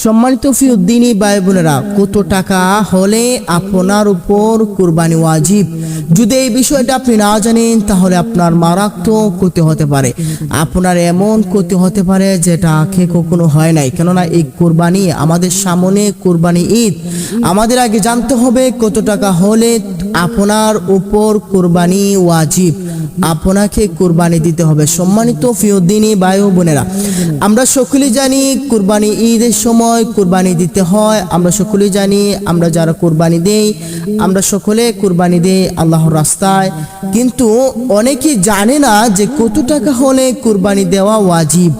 সম্মানিত প্রিয় দ্বীনী ভাই বোনেরা, কত টাকা হলে আপনার উপর কুরবানি ওয়াজিব? যদি এই বিষয়টা আপনি না জানেন তাহলে আপনার মারাত্মক ক্ষতি হতে পারে। আপনার এমন ক্ষতি হতে পারে যেটা আগে কখনো হয় নাই। কেননা এই কুরবানি, আমাদের সামনে কুরবানি ঈদ। আমাদের আগে জানতে হবে কত টাকা হলে আপনার উপর কুরবানি ওয়াজিব, আপনাকে কুরবানি দিতে হবে। সম্মানিত প্রিয় দ্বীনী ভাই ও বোনেরা, আমরা সকলেই জানি কুরবানি ঈদের সময় কুরবানি দিতে হয়। আমরা সকলেই জানি, আমরা যারা কুরবানি দেই, আমরা সকলে কুরবানি দেই আল্লাহর রাস্তায়। কিন্তু অনেকেই জানে না যে কত টাকা হলে কুরবানি দেওয়া ওয়াজিব,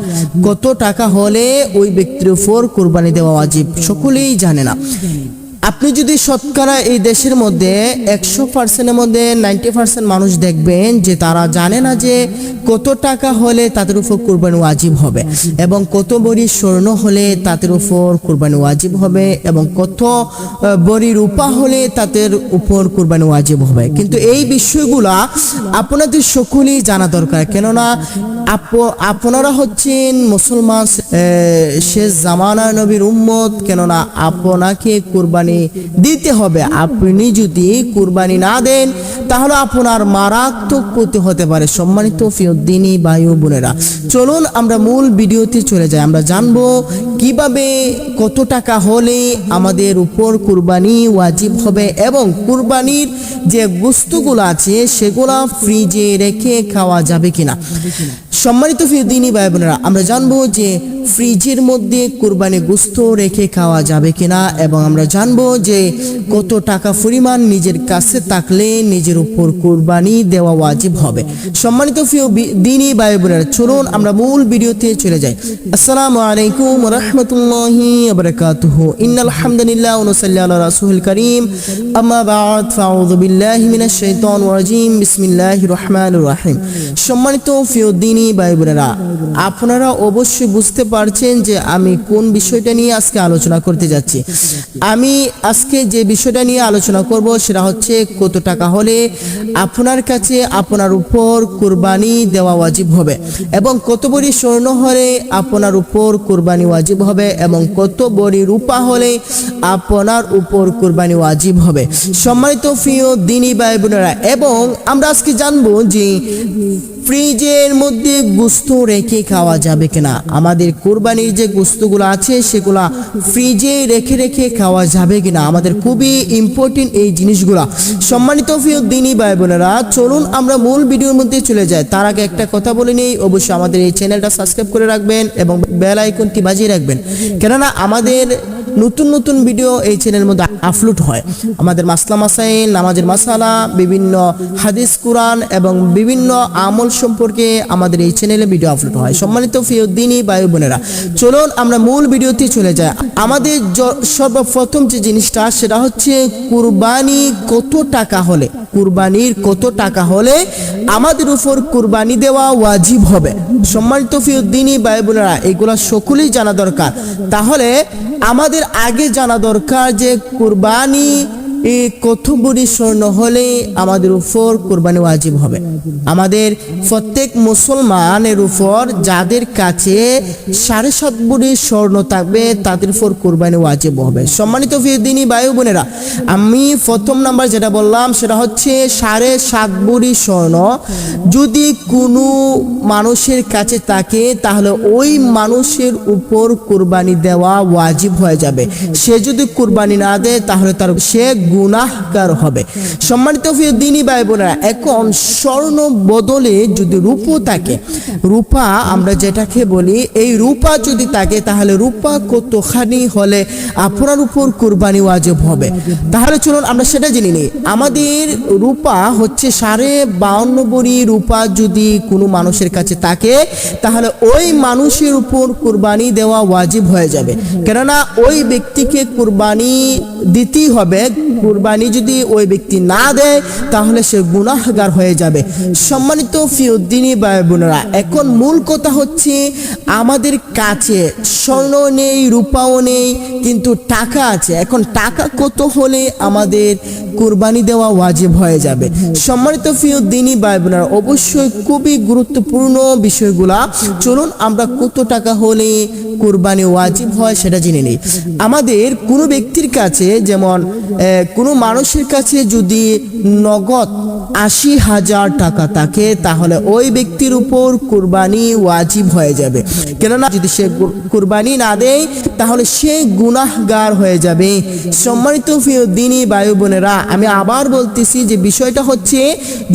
কত টাকা হলে ওই ব্যক্তির উপর কুরবানি দেওয়া ওয়াজিব, সকলেই জানে না। আপনি যদি শতকরা এই দেশের মধ্যে 100%-এর মধ্যে 90% মানুষ দেখবেন যে তারা জানে না যে কত টাকা হলে তাদের উপর কুরবানি ওয়াজিব হবে, এবং কত ভরি স্বর্ণ হলে তাদের উপর কুরবানি ওয়াজিব হবে, এবং কত ভরি রূপা হলে তাদের উপর কুরবানি ওয়াজিব হবে। কিন্তু এই বিষয়গুলা আপনাদের সকলেই জানা দরকার। কেননা আপনারা হচ্ছেন মুসলমান, শেষ জামানার নবীর উম্মত। কেননা আপনাকে কুরবানি দিতে হবে। আপনি যদি কুরবানি না দেন তাহলে আপনার মারাত্মক ক্ষতি হতে পারে। সম্মানিত প্রিয় দ্বীনী ভাই ও বোনেরা, চলুন আমরা মূল ভিডিওতে চলে যাই। আমরা জানবো কিভাবে কত টাকা হলে আমাদের উপর কুরবানি ওয়াজিব হবে, এবং কুরবানির যে গোশতগুলো আছে সেগুলা ফ্রিজে রেখে খাওয়া যাবে কিনা। সম্মানিত প্রিয় দ্বীনী ভাই বোনেরা, আমরা জানবো যে ফ্রিজের মধ্যে কুরবানি গোশত রেখে খাওয়া যাবে কিনা, এবং আমরা জানবো যে কত টাকা পরিমাণ নিজের কাছে থাকলে নিজের উপর কুরবানি দেওয়া ওয়াজিব হবে। সম্মানিত প্রিয় দ্বীনী ভাই বোনেরা, চলুন আমরা মূল ভিডিওতে চলে যাই। আসসালামু আলাইকুম ওয়া রাহমাতুল্লাহি ওয়া বারাকাতুহু। ইন্নাল হামদুলিল্লাহ ওয়া নুসাল্লি আলা রাসূলিল কারীম, আম্মা বা'দ, ফাউযু বিল্লাহি মিনাশ শাইতানির রাজীম, বিসমিল্লাহির রহমানির রহিম। সম্মানিত প্রিয় দ্বীনী ভাই বোনেরা, আপনারা অবশ্যই বুঝতে পারছেন যে আমি কোন বিষয়টা নিয়ে আজকে আলোচনা করতে যাচ্ছি। আমি আজকে যে বিষয়টা নিয়ে আলোচনা করব সেটা হচ্ছে কত টাকা হলে আপনার কাছে আপনার উপর কুরবানি দেওয়া ওয়াজিব হবে, এবং কত ভরি স্বর্ণ হলে আপনার উপর কুরবানি ওয়াজিব হবে, এবং কত ভরি রূপা হলে আপনার উপর কুরবানি ওয়াজিব হবে। সম্মানিত প্রিয় দ্বীনী ভাই বোনেরা, এবং আমরা আজকে জানবো যে ফ্রিজের মধ্যে গোশত রেখে খাওয়া যাবে কিনা। আমাদের কুরবানির যে গোশতগুলো আছে সেগুলা ফ্রিজে রেখে রেখে খাওয়া যাবে কিনা, আমাদের খুবই ইম্পর্টেন্ট এই জিনিসগুলা। সম্মানিত প্রিয় দ্বীনী ভাই বোনেরা, চলুন আমরা মূল ভিডিওর মধ্যে চলে যাই। তার আগে একটা কথা বলে নেই, অবশ্যই আমাদের এই চ্যানেলটা সাবস্ক্রাইব করে রাখবেন এবং বেল আইকনটি বাজিয়ে রাখবেন। কেননা আমাদের নতুন নতুন ভিডিও এই চ্যানেলের মধ্যে আপলোড হয়। আমাদের মাসলা মাসাইল, নামাজের মাসালা, বিভিন্ন হাদিস, কোরআন এবং বিভিন্ন আমল সম্পর্কে আমাদের এই চ্যানেলে ভিডিও আপলোড হয়। সম্মানিত প্রিয় দ্বীনী ভাই বোনেরা, চলুন আমরা মূল ভিডিওতে চলে যাই। আমাদের সর্বপ্রথম যে জিনিসটা সেটা হচ্ছে কুরবানি কত টাকা হলে, কুরবানির কত টাকা হলে আমাদের উপর কুরবানি দেওয়া ওয়াজিব হবে। সম্মানিত প্রিয় দ্বীনী ভাই বোনেরা, এগুলা সকলেই জানা দরকার। তাহলে আমাদের আগে জানা দরকার যে কুরবানি কত ভরি স্বর্ণ হলে আমাদের উপর কুরবানি ওয়াজিব হবে। আমাদের প্রত্যেক মুসলমানের উপর যাদের কাছে 7.5 ভরি স্বর্ণ থাকবে তাদের উপর কুরবানি ওয়াজিব হবে। সম্মানিত প্রিয় দ্বীনী ভাই বোনেরা, আমি প্রথম নাম্বার যেটা বললাম সেটা হচ্ছে 7.5 ভরি স্বর্ণ যদি কোনো মানুষের কাছে থাকে তাহলে ওই মানুষের উপর কুরবানি দেওয়া ওয়াজিব হয়ে যাবে। সে যদি কুরবানি না দেয় তাহলে তার সে গুনাহগার হবে। সম্মানিত প্রিয় দ্বীনী ভাই বোনেরা, এখন স্বর্ণ বদলে যদি রূপা থাকে, রূপা আমরা যেটাকে বলি, এই রূপা যদি থাকে তাহলে রূপা কতখানি হলে আপনার উপর কুরবানি ওয়াজিব হবে, তাহলে চলুন আমরা সেটা জেনে নিই। আমাদের রূপা হচ্ছে 52.5 ভরি রূপা যদি কোনো মানুষের কাছে থাকে তাহলে ওই মানুষের উপর কুরবানি দেওয়া ওয়াজিব হয়ে যাবে। কেননা ওই ব্যক্তিকে কুরবানি দিতেই হবে। কুরবানি যদি ওই ব্যক্তি না দেয় তাহলে সে গুনাহগার হয়ে যাবে। সম্মানিত ফিউদ্দিনী ভাই বোনেরা, এখন মূল কথা হচ্ছে আমাদের কাছে স্বর্ণ নেই, রূপাও নেই, কিন্তু টাকা আছে। এখন টাকা কত হলে আমাদের কুরবানি দেওয়া ওয়াজিব হয়ে যাবে? সম্মানিত ফিউদ্দিনী ভাই বোনেরা, অবশ্যই খুবই গুরুত্বপূর্ণ বিষয়গুলা। চলুন আমরা কত টাকা হলে কুরবানি ওয়াজিব হয় সেটা জেনে নিই। আমাদের কোনো ব্যক্তির কাছে, যেমন কোনো মানুষের কাছে যদি নগদ ৮০,০০০ টাকা থাকে তাহলে ওই ব্যক্তির উপর কুরবানি ওয়াজিব হয়ে যাবে। কেননা যদি সে কুরবানি না দেয় তাহলে সে গুনাহগার হয়ে যাবে। সম্মানিত ফিউদ্দিনী ভাই বোনেরা, আমি আবার বলতেছি যে বিষয়টা হচ্ছে,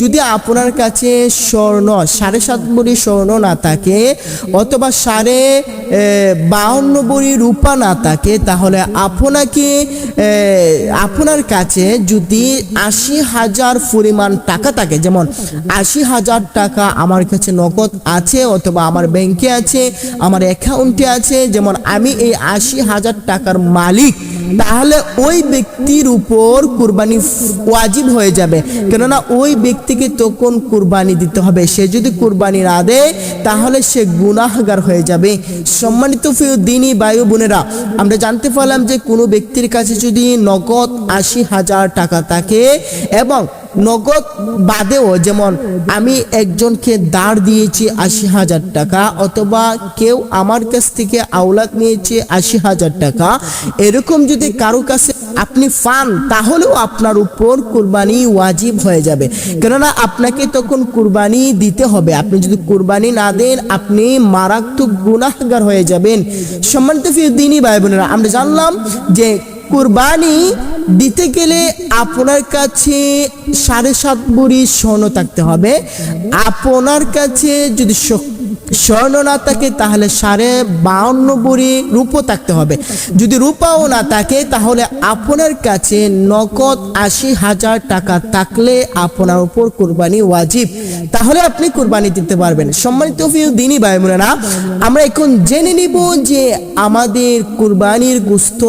যদি আপনার কাছে স্বর্ণ ৭.৫ ভরি স্বর্ণ না থাকে অথবা ৫.৫ ভরি রূপা না থাকে, তাহলে আপনার কাছে যদি ৮০,০০০ পরিমাণ টাকা থাকে, যেমন ৮০,০০০ টাকা আমার কাছে নগদ আছে অথবা আমার ব্যাংকে আছে, আমার অ্যাকাউন্টে আছে, যেমন আমি এই ৮০,০০০ টাকার মালিক, তাহলে ওই ব্যক্তির উপর কুরবানি ওয়াজিব হয়ে যাবে। কেননা ওই ব্যক্তিকে তখন কুরবানি দিতে হবে। সে যদি কুরবানি না দেয় তাহলে সে গুনাহগার হয়ে যাবে। সম্মানিত ফিউদ্দিনী ভাই বোনেরা, আমরা জানতে পারলাম যে কোনো ব্যক্তির কাছে যদি নগদ ৮০,০০০ টাকা থাকে এবং নগদ বাদেও, যেমন আমি একজনকে ধার দিয়েছি ৮০,০০০ টাকা অথবা কেউ আমার কাছ থেকে আওলাদ নিয়েছে ৮০,০০০ টাকা, এরকম যদি কারো কাছে আপনি পান তাহলেও আপনার উপর কুরবানি ওয়াজিব হয়ে যাবে। কেননা আপনাকে তখন কুরবানি দিতে হবে। আপনি যদি কুরবানি না দেন আপনি মারাত্মক গুনাহগার হয়ে যাবেন। সম্মানিত ফিউদ্দিনী ভাই বোনেরা, আমরা জানলাম যে কুরবানি দিতে গেলে আপনার কাছে ৭.৫ ভরি স্বর্ণ থাকতে হবে। আপনার কাছে যদি স্বর্ণ না থাকে তাহলে ৫.৫ ভরি রূপো থাকতে হবে। যদি রূপাও না থাকে তাহলে আপনার কাছে নগদ ৮০,০০০ টাকা থাকলে আপনার উপর কুরবানি ওয়াজিব, তাহলে আপনি কুরবানি দিতে পারবেন। সম্মানিত ফিউদ্দিনী ভাই বোনেরা, আমরা এখন জেনে নিব যে আমাদের কুরবানির গোশত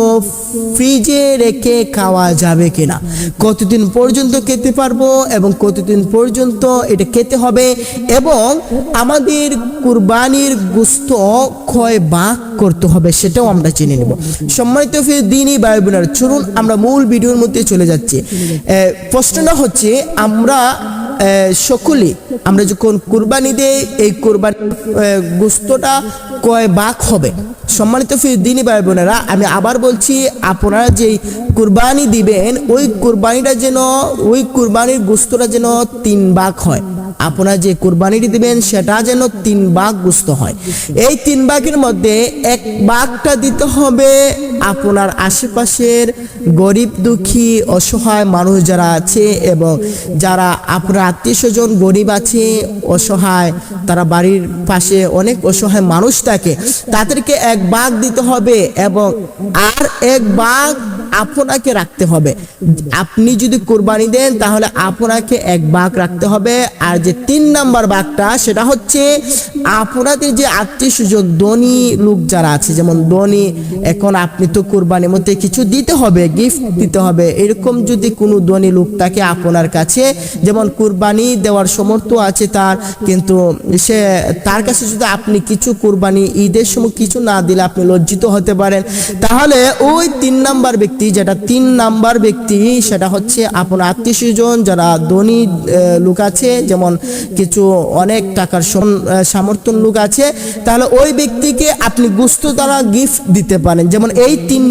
ফ্রিজে রেখে খাওয়া যাবে কিনা, কতদিন পর্যন্ত খেতে পারবো এবং কতদিন পর্যন্ত এটা খেতে হবে, এবং আমাদের কুরবানির গোশত কয় ভাগ করতে হবে সেটাও আমরা জেনে নেব। সম্মানিত ফিউদ্দিনী ভাই বোনেরা, চলুন আমরা মূল ভিডিওর মধ্যে চলে যাচ্ছি। প্রশ্নটা হচ্ছে, আমরা যখন কুরবানি দেই এই কুরবানি গোশতটা কয় ভাগ হবে? সম্মানিত ফিউদ্দিনী ভাই বোনেরা, আমি আবার বলছি, আপনারা যেই কুরবানি দিবেন ওই কুরবানির গোশতটা যেন ৩ ভাগ হয়। আপনারা যে কুরবানিটি দিবেন সেটা যেন ৩ ভাগ গোশত হয়। এই ৩ ভাগের মধ্যে ১ ভাগটা দিতে হবে আপনার আশেপাশের গরিব দুঃখী অসহায় মানুষ যারা আছে, এবং যারা আপনার আত্মীয় স্বজন গরিব আছে, অসহায়, তারা বাড়ির পাশে অনেক অসহায় মানুষ থাকে, তাদেরকে ১ ভাগ দিতে হবে এবং আর ১ ভাগ আপনাকে রাখতে হবে। আপনি যদি কুরবানি দেন তাহলে আপনাকে ১ ভাগ রাখতে হবে। আর যে ৩ নাম্বার ভাগটা, সেটা হচ্ছে আপনাদের যে আত্মীয় স্বজন ধনী লোক যারা আছে, যেমন ধনী, এখন আপনি তো কুরবানির মধ্যে কিছু দিতে হবে, গিফট দিতে হবে, এরকম যদি কোনো ধনী লোক থাকে আপনার কাছে, যেমন কুরবানি দেওয়ার সামর্থ্য আছে তার, কিন্তু তার কাছে যদি আপনি কিছু কুরবানি ঈদের সময় কিছু না দিলে আপনি লজ্জিত হতে পারেন, তাহলে ওই ৩ নাম্বার ব্যক্তি, যেটা ৩ নাম্বার ব্যক্তি, সেটা হচ্ছে আপনার আত্মীয় স্বজন যারা ধনী লোক আছে, যেমন কিছু অনেক টাকার সামর্থ্য লোক আছে, তাহলে ওই ব্যক্তিকে আপনি গোশত দ্বারা গিফট দিতে পারেন। যেমন এই ৩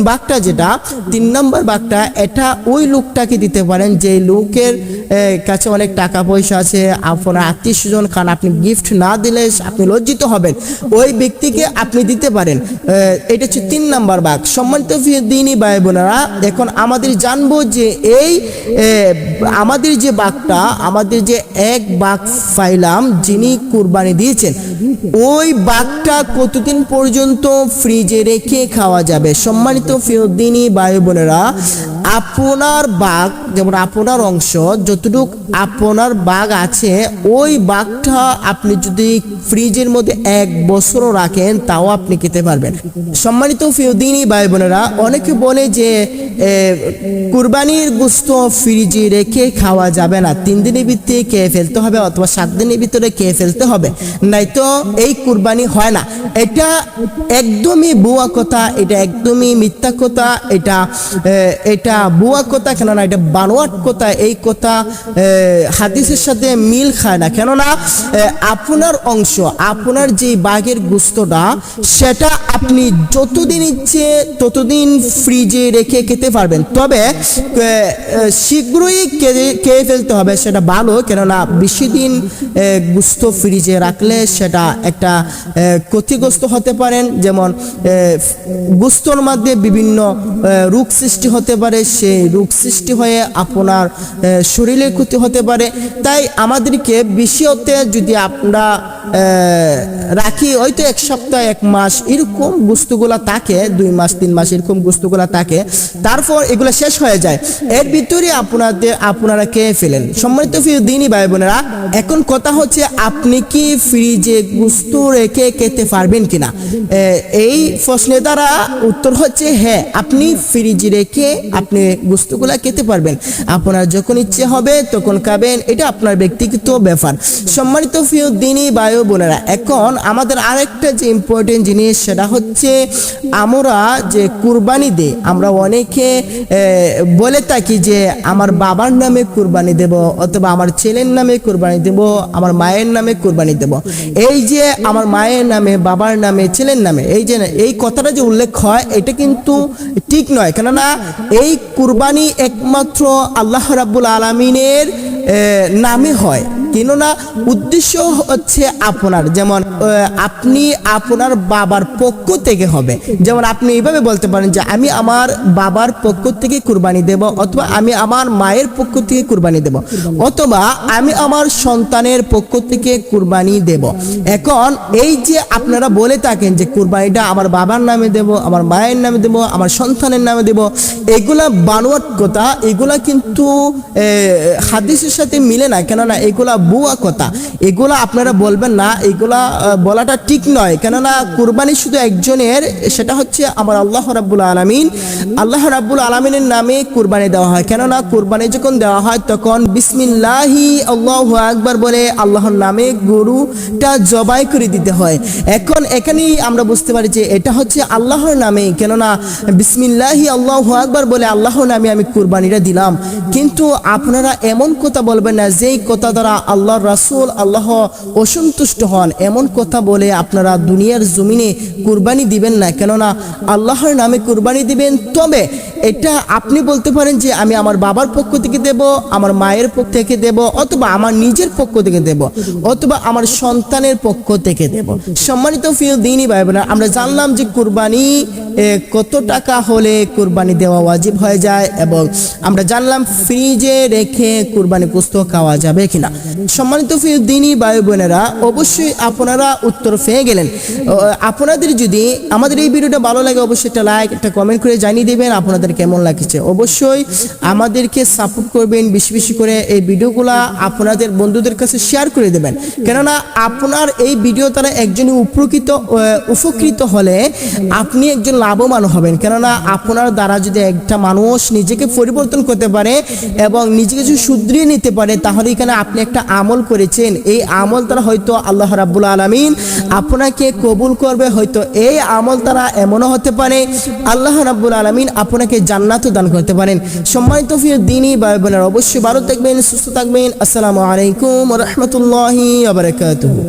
ভাগটা, যেটা ৩ নম্বর ভাগটা, এটা ওই লোকটাকে দিতে পারেন যে লোকের কাছে অনেক টাকা পয়সা আছে, আপনার আত্মীয় স্বজন, কারণ আপনি গিফট না দিলে আপনি লজ্জিত হবেন, ওই ব্যক্তিকে আপনি দিতে পারেন। এটা হচ্ছে ৩ নাম্বার ভাগ। সম্মানিত ফিউদ্দিনী ভাই বোনেরা, এখন আমাদের জানবো যে আমাদের যে ভাগটা, আমাদের যে ১ ভাগ পাইলাম যিনি কুরবানি দিয়েছেন, ওই ভাগটা কতদিন পর্যন্ত ফ্রিজে রেখে খাওয়া যাবে? সম্মানিত ফিউদ্দিনী ভাই বোনেরা, আপনার বাঘ, যেমন আপনার অংশ যতটুক আপনার বাঘ আছে, ওই বাঘটা আপনি যদি ফ্রিজের মধ্যে 1 বছরও রাখেন তাও আপনি খেতে পারবেন। সম্মানিত প্রিয় দিনী ভাই বোনেরা, অনেকে বলে যে কুরবানির গোশত ফ্রিজে রেখে খাওয়া যাবে না, 3 দিনের ভিতরে খেয়ে ফেলতে হবে অথবা 7 দিনের ভিতরে খেয়ে ফেলতে হবে, নয়তো এই কুরবানি হয় না। এটা একদমই ভুয়া কথা, এটা একদমই মিথ্যা কথা, এটা ভুয়া কথা, কেননা এটা বানোয়াট কথা। এই কথা হাদিসের সাথে মিল খায় না, কেননা আপনার অংশ, আপনার যে বাঘের গোশতটা, সেটা আপনি যতদিন ইচ্ছে ততদিন ফ্রিজে রেখে খেতে পারবেন, তবে শীঘ্রই খেয়ে ফেলতে হবে, সেটা ভালো। কেননা বেশি দিন গোশত ফ্রিজে রাখলে সেটা একটা ক্ষতিগ্রস্ত হতে পারেন, যেমন গোশতর মধ্যে বিভিন্ন রোগ সৃষ্টি হতে পারে, সেই রোগ সৃষ্টি হয়ে আপনার শরীরের ক্ষতি হতে পারে। তাই আমাদেরকে বেশি হতে যদি আমরা রাখি, হয়তো 1 সপ্তাহ 1 মাস এরকম গোশতগুলা থাকে, 2 মাস 3 মাস এরকম গোশতগুলা থাকে, তারপর এগুলো শেষ হয়ে যায়, এর ভিতরে আপনারা খেয়ে ফেলেন। সম্মানিত প্রিয় দিনী ভাই বোনেরা, এখন কথা হচ্ছে আপনি কি ফ্রিজে গোশত রেখে খেতে পারবেন কিনা। এই প্রশ্নের দ্বারা উত্তর হচ্ছে হ্যাঁ, আপনি ফ্রিজে রেখে আপনি গোশতগুলা খেতে পারবেন, আপনার যখন ইচ্ছে হবে তখন খাবেন, এটা আপনার ব্যক্তিগত ব্যাপার। সম্মানিত প্রিয় দিনী ভাই বোনেরা, এখন আমাদের আরেকটা যে ইম্পর্টেন্ট জিনিস, সেটা হচ্ছে আমরা যে কুরবানি দিই, আমরা অনেকে বলে থাকি যে আমার বাবার নামে কুরবানি দেব, অথবা আমার ছেলের নামে কুরবানি দেব, আমার মায়ের নামে কুরবানি দেব। এই যে আমার মায়ের নামে, বাবার নামে, ছেলের নামে, এই কথাটা যে উল্লেখ হয়, এটা কিন্তু ঠিক নয়। কেননা এই কুরবানি একমাত্র আল্লাহ রাব্বুল আলামিনের নামে হয়, কেননা উদ্দেশ্য হচ্ছে আপনার, যেমন আপনি আপনার বাবার পক্ষ থেকে হবে, যেমন আপনি এইভাবে বলতে পারেন যে আমি আমার বাবার পক্ষ থেকে কুরবানি দেব, অথবা আমি আমার মায়ের পক্ষ থেকে কুরবানি দেব, অথবা আমি আমার সন্তানের পক্ষ থেকে কুরবানি দেব। এখন এই যে আপনারা বলে থাকেন যে কুরবানিটা আমার বাবার নামে দেব, আমার মায়ের নামে দেব, আমার সন্তানের নামে দেব, এগুলা বানোয়াট কথা, এগুলা কিন্তু হাদিসের সাথে মিলে না, কেননা এগুলা ভুয়া কথা, এগুলা আপনারা বলবেন না, এগুলা বলাটা ঠিক নয়। কেননা কুরবানি শুধু একজনের, সেটা হচ্ছে আমার আল্লাহ রাব্বুল আলামিন, আল্লাহ রাব্বুল আলামিনের নামে কুরবানি দেওয়া হয়। কেননা কুরবানি যখন দেওয়া হয় তখন বিসমিল্লাহি আল্লাহু আকবার বলে আল্লাহর নামে গরুটা জবাই করে দিতে হয়। এখন এখানেই আমরা বুঝতে পারি যে এটা হচ্ছে আল্লাহর নামে, কেননা বিসমিল্লাহি আল্লাহু আকবার বলে আল্লাহর নামে আমি কুরবানিটা দিলাম। কিন্তু আপনারা এমন কথা বলবেন না যেই কথা দ্বারা আল্লাহর রাসূল আল্লাহ অসন্তুষ্ট হন, এমন কথা বলে আপনারা দুনিয়ার জমিনে কুরবানি দিবেন না, কেননা আল্লাহর নামে কুরবানি দিবেন। তবে এটা আপনি বলতে পারেন যে আমি আমার বাবার পক্ষ থেকে দেব, আমার মায়ের পক্ষ থেকে দেব, অথবা আমার নিজের পক্ষ থেকে দেব, অথবা আমার সন্তানের পক্ষ থেকে দেব। সম্মানিত প্রিয় দিনী ভাই বোনেরা, আমরা জানলাম যে কুরবানি কত টাকা হলে কুরবানি দেওয়া ওয়াজিব হয়ে যায়, এবং আমরা জানলাম ফ্রিজে রেখে কুরবানি গোশত খাওয়া যাবে কিনা। সম্মানিত প্রিয় দিনী ভাই বোনেরা, অবশ্যই আপনারা উত্তর পেয়ে গেলেন। আপনাদের যদি আমাদের এই ভিডিওটা ভালো লাগে, অবশ্যই একটা লাইক, একটা কমেন্ট করে জানিয়ে দেবেন আপনাদের কেমন লাগছে। অবশ্যই আমাদেরকে সাপোর্ট করবেন, বেশি বেশি করে এই ভিডিওগুলা আপনাদের বন্ধুদের কাছে শেয়ার করে দেবেন, কেননা আপনার এই ভিডিও দ্বারা একজন উপকৃত হলে আপনি একজন লাভবান হবেন। কেননা আপনার দ্বারা যদি একটা মানুষ নিজেকে পরিবর্তন করতে পারে এবং নিজেকে যদি শুধরিয়ে নিতে পারে, তাহলে এখানে আপনি একটা আমল করেছেন, এই আমল দ্বারা হয়তো আল্লাহ রাব্বুল আলামিন আপনাকে কবুল করবে। হয়তো এই আমল দ্বারা এমনও হতে পারে আল্লাহ রাব্বুল আলামিন আপনাকে জান্নাতও দান করতে পারেন। সম্মানিত প্রিয় দিনী ভাই বোনেরা, অবশ্যই ভালো থাকবেন, সুস্থ থাকবেন। আসসালামু আলাইকুম ওয়া রাহমাতুল্লাহি ওয়া বারাকাতুহু।